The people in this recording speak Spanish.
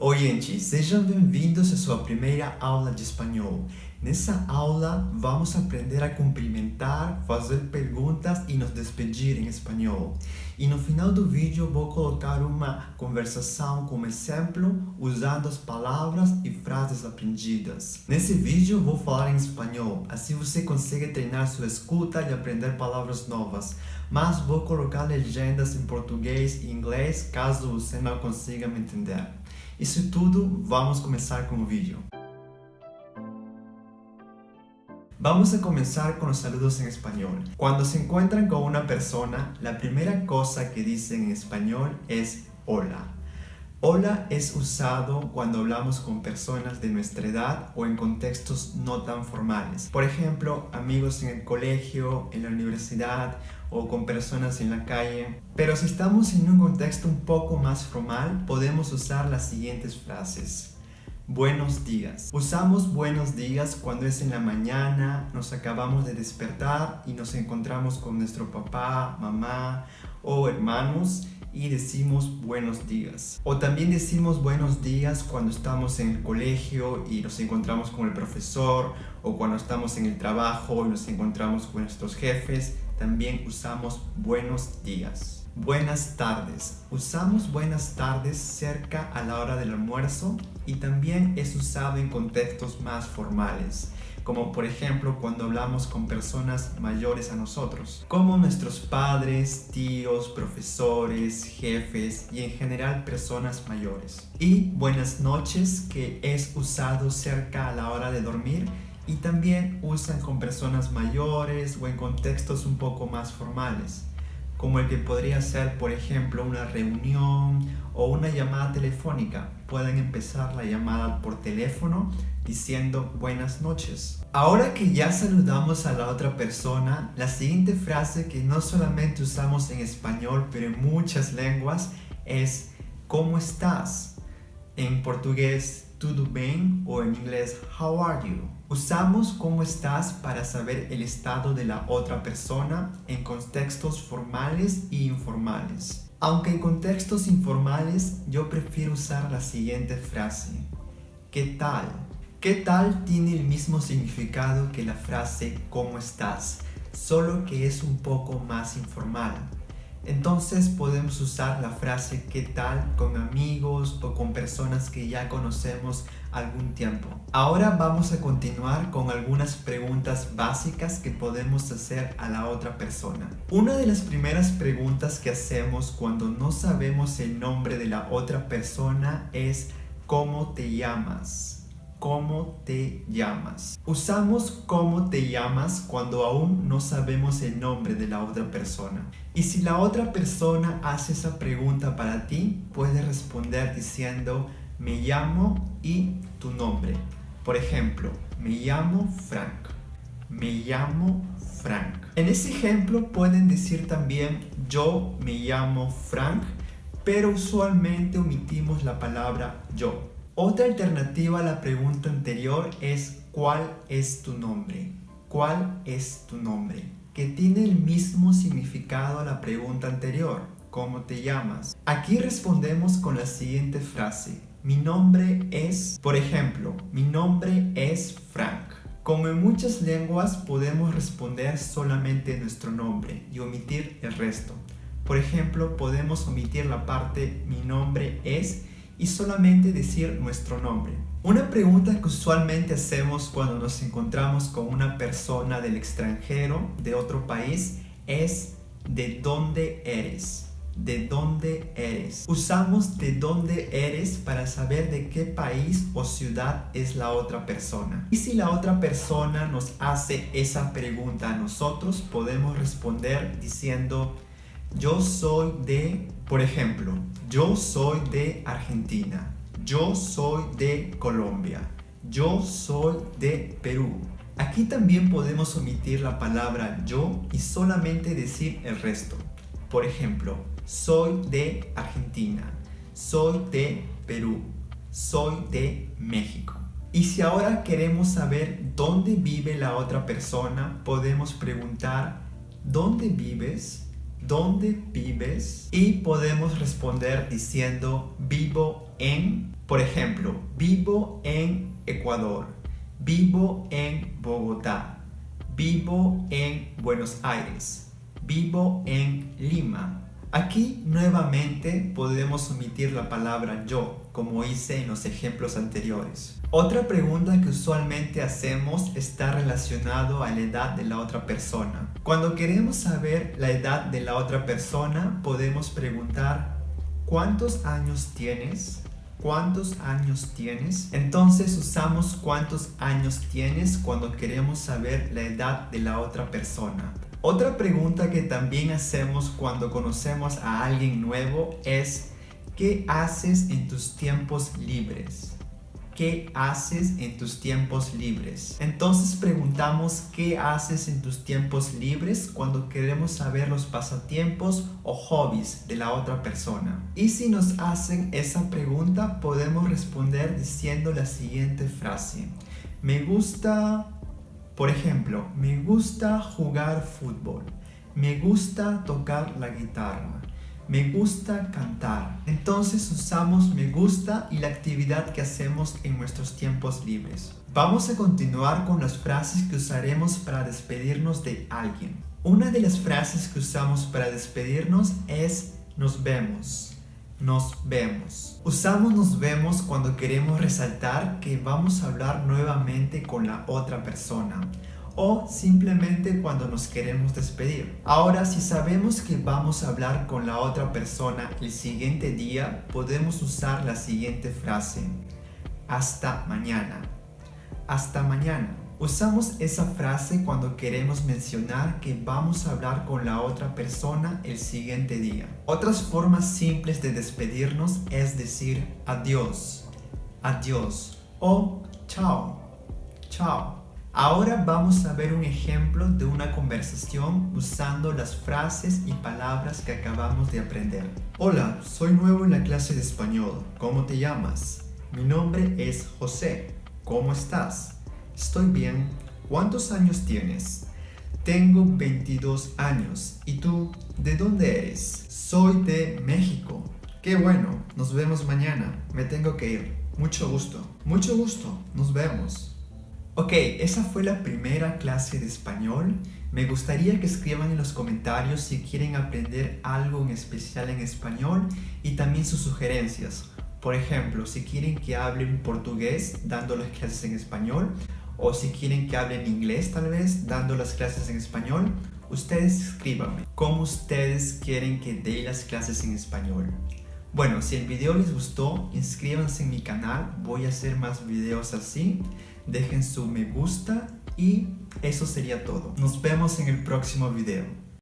Oi, gente, sejam bem-vindos à sua primeira aula de espanhol. Nessa aula, vamos aprender a cumprimentar, fazer perguntas e nos despedir em espanhol. E no final do vídeo, vou colocar uma conversação como exemplo, usando as palavras e frases aprendidas. Nesse vídeo, vou falar em espanhol, assim você consegue treinar sua escuta e aprender palavras novas. Mas vou colocar legendas em português e inglês, caso você não consiga me entender. Isso tudo, vamos começar com o vídeo. Vamos a comenzar con los saludos en español. Cuando se encuentran con una persona, la primera cosa que dicen en español es hola. Hola es usado cuando hablamos con personas de nuestra edad o en contextos no tan formales. Por ejemplo, amigos en el colegio, en la universidad o con personas en la calle. Pero si estamos en un contexto un poco más formal, podemos usar las siguientes frases. Buenos días. Usamos buenos días cuando es en la mañana, nos acabamos de despertar y nos encontramos con nuestro papá, mamá o hermanos y decimos buenos días. O también decimos buenos días cuando estamos en el colegio y nos encontramos con el profesor, o cuando estamos en el trabajo y nos encontramos con nuestros jefes, también usamos buenos días. Buenas tardes. Usamos buenas tardes cerca a la hora del almuerzo y también es usado en contextos más formales, como por ejemplo cuando hablamos con personas mayores a nosotros, como nuestros padres, tíos, profesores, jefes y en general personas mayores. Y buenas noches, que es usado cerca a la hora de dormir y también usan con personas mayores o en contextos un poco más formales, como el que podría ser, por ejemplo, una reunión o una llamada telefónica. Pueden empezar la llamada por teléfono diciendo buenas noches. Ahora que ya saludamos a la otra persona, la siguiente frase que no solamente usamos en español, pero en muchas lenguas, es ¿cómo estás? En portugués, ¿tudo bem? O en inglés, how are you? Usamos ¿cómo estás? Para saber el estado de la otra persona en contextos formales e informales. Aunque en contextos informales yo prefiero usar la siguiente frase. ¿Qué tal? ¿Qué tal? Tiene el mismo significado que la frase ¿cómo estás? Solo que es un poco más informal. Entonces podemos usar la frase ¿qué tal? Con amigos o con personas que ya conocemos algún tiempo. Ahora vamos a continuar con algunas preguntas básicas que podemos hacer a la otra persona. Una de las primeras preguntas que hacemos cuando no sabemos el nombre de la otra persona es ¿cómo te llamas? ¿Cómo te llamas? Usamos ¿cómo te llamas? Cuando aún no sabemos el nombre de la otra persona. Y si la otra persona hace esa pregunta para ti, puedes responder diciendo me llamo y tu nombre. Por ejemplo, me llamo Frank. Me llamo Frank. En ese ejemplo pueden decir también yo me llamo Frank, pero usualmente omitimos la palabra yo. Otra alternativa a la pregunta anterior es ¿cuál es tu nombre? ¿Cuál es tu nombre? Que tiene el mismo significado a la pregunta anterior, ¿cómo te llamas? Aquí respondemos con la siguiente frase. Mi nombre es, por ejemplo, mi nombre es Frank. Como en muchas lenguas podemos responder solamente nuestro nombre y omitir el resto. Por ejemplo, podemos omitir la parte mi nombre es y solamente decir nuestro nombre. Una pregunta que usualmente hacemos cuando nos encontramos con una persona del extranjero, de otro país, es ¿de dónde eres? ¿De dónde eres? Usamos ¿de dónde eres? Para saber de qué país o ciudad es la otra persona. Y si la otra persona nos hace esa pregunta a nosotros, podemos responder diciendo yo soy de, por ejemplo, yo soy de Argentina, yo soy de Colombia, yo soy de Perú. Aquí también podemos omitir la palabra yo y solamente decir el resto. Por ejemplo, soy de Argentina, soy de Perú, soy de México. Y si ahora queremos saber dónde vive la otra persona, podemos preguntar ¿dónde vives? ¿Dónde vives? Y podemos responder diciendo vivo en, Por ejemplo, vivo en Ecuador, vivo en Bogotá, vivo en Buenos Aires, vivo en Lima. Aquí nuevamente podemos omitir la palabra yo, como hice en los ejemplos anteriores. Otra pregunta que usualmente hacemos está relacionado a la edad de la otra persona. Cuando queremos saber la edad de la otra persona, podemos preguntar ¿cuántos años tienes? ¿Cuántos años tienes? Entonces usamos cuántos años tienes cuando queremos saber la edad de la otra persona. Otra pregunta que también hacemos cuando conocemos a alguien nuevo es ¿qué haces en tus tiempos libres? ¿Qué haces en tus tiempos libres? Entonces preguntamos ¿qué haces en tus tiempos libres? Cuando queremos saber los pasatiempos o hobbies de la otra persona. Y si nos hacen esa pregunta, podemos responder diciendo la siguiente frase. Me gusta, por ejemplo, me gusta jugar fútbol. Me gusta tocar la guitarra. Me gusta cantar. Entonces usamos me gusta y la actividad que hacemos en nuestros tiempos libres. Vamos a continuar con las frases que usaremos para despedirnos de alguien. Una de las frases que usamos para despedirnos es nos vemos. Nos vemos. Usamos nos vemos cuando queremos resaltar que vamos a hablar nuevamente con la otra persona. O simplemente cuando nos queremos despedir. Ahora, si sabemos que vamos a hablar con la otra persona el siguiente día, podemos usar la siguiente frase. Hasta mañana. Hasta mañana. Usamos esa frase cuando queremos mencionar que vamos a hablar con la otra persona el siguiente día. Otras formas simples de despedirnos es decir adiós, adiós o chao, chao. Ahora vamos a ver un ejemplo de una conversación usando las frases y palabras que acabamos de aprender. Hola, soy nuevo en la clase de español. ¿Cómo te llamas? Mi nombre es José. ¿Cómo estás? Estoy bien. ¿Cuántos años tienes? Tengo 22 años. ¿Y tú? ¿De dónde eres? Soy de México. Qué bueno. Nos vemos mañana. Me tengo que ir. Mucho gusto. Mucho gusto. Nos vemos. Ok, esa fue la primera clase de español. Me gustaría que escriban en los comentarios si quieren aprender algo en especial en español y también sus sugerencias. Por ejemplo, si quieren que hablen portugués dando las clases en español o si quieren que hablen inglés tal vez dando las clases en español, ustedes escríbanme cómo ustedes quieren que dé las clases en español. Bueno, si el video les gustó, inscríbanse en mi canal, voy a hacer más videos así. Dejen su me gusta y eso sería todo. Nos vemos en el próximo video.